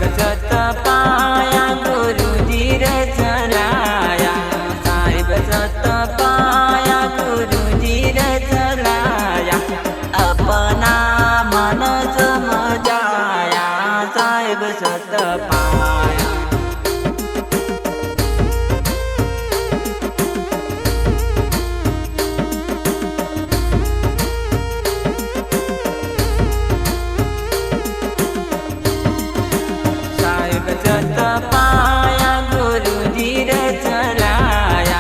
साहेब सत पाया गुरुजी रे चलाया, साहेब सत पाया गुरुजी रे चलाया, अपना मन समझाया साहेब सत पाया। सत पाया गुरुजी रे चलाया,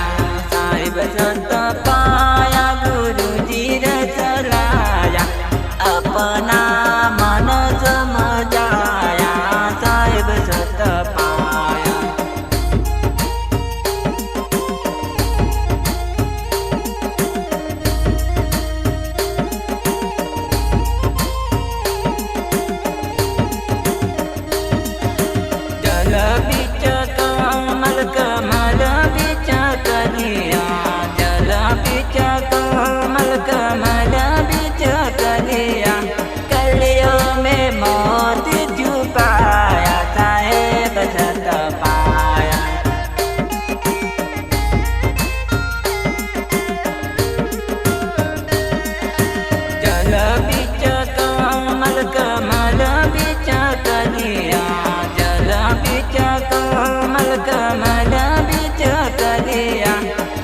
साहेब सत पाया गुरुजी रे चलाया, अपना मन समझाया साहेब सत पाया। बिच कमल कमल बिच कलिया, जल बिच कमल कमल बिच कलिया, कलियों में मोती छुपाया साहेब सत पाया। जल बिच कमल कमल बिच कलिया, बिच कमल कमल बिच कलिया,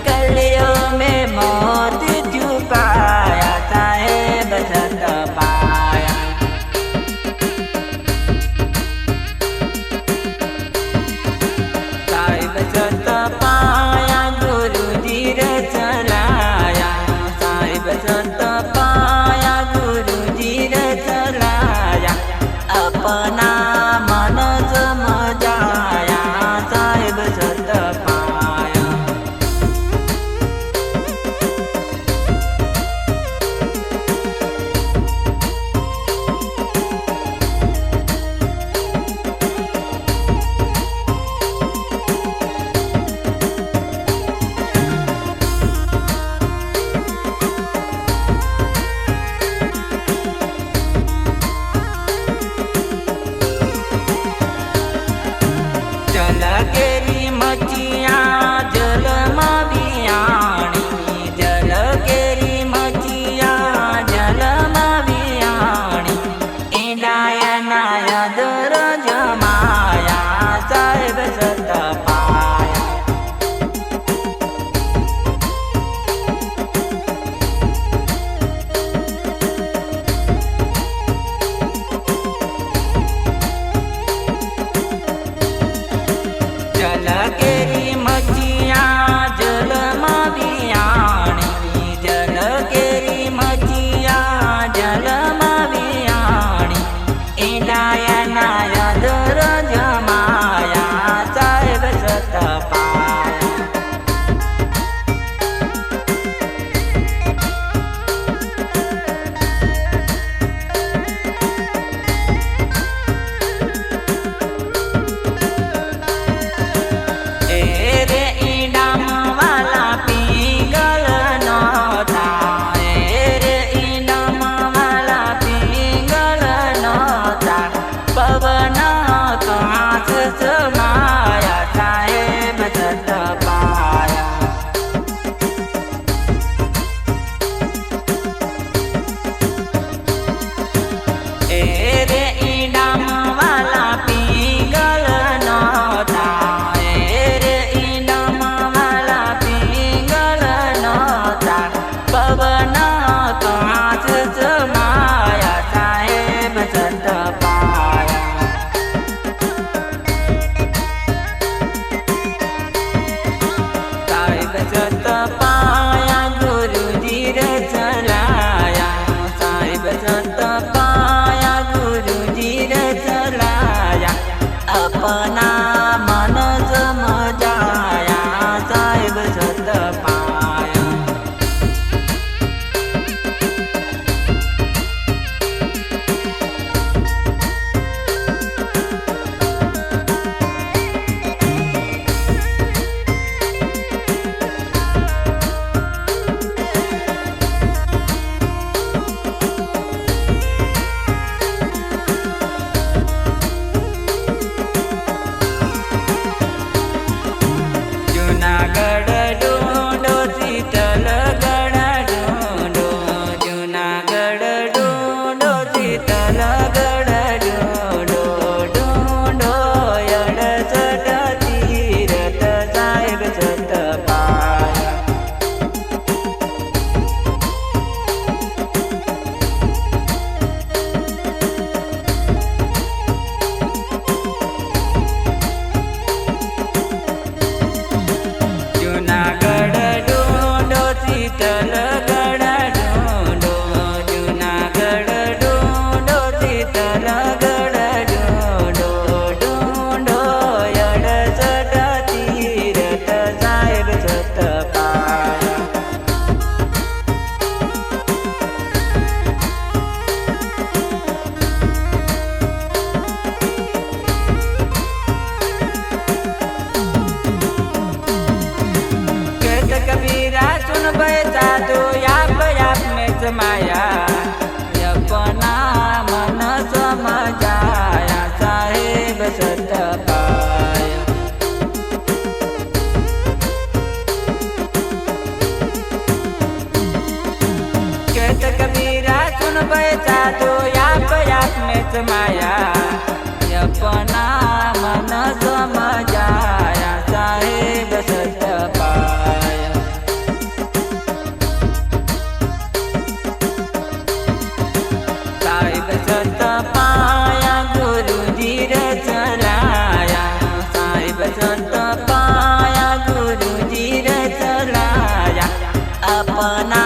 कलियों में मोती छुपाया साहेब सत पाया। साहेब सत पाया गुरुजी रे चलाया, साहेब सत पाया गुरुजी रे चलाया, अपना मन समझाया साहेब सत पाया। जल केरी मचिया जल मावियाणी, जल केरी मचिया जल मावियाणी, इनाया नाया दर जमाया साहेब सत पाया। जल केरी मचिया जल मावियाणी, जल केरी मचिया जल मावियाणी, इनाया नाया दर जमाया साहेब सत पाया। रे इनाम वाला पिंगल नौता, रे इनाम वाला पिंगल नौता, पवन कांस समाया साहेब सत पाया। रे इनाम वाला पिंगल नौता, पवन कांस समाया साहेब सत पाया। साहेब सत पाया गुरुजी रे चलाया, साहेब सत पाया गुरुजी रे चलाया, अपना मन समझाया साहेब सत पाया। सत पाया। कहत कबीरा सुन बैठा तो आप में समाया, अपना मन समझाया साहेब सत पाया। साहेब सत पाया गुरु जी रे चलाया, साहेब सत पाया गुरु जी रे चलाया, अपना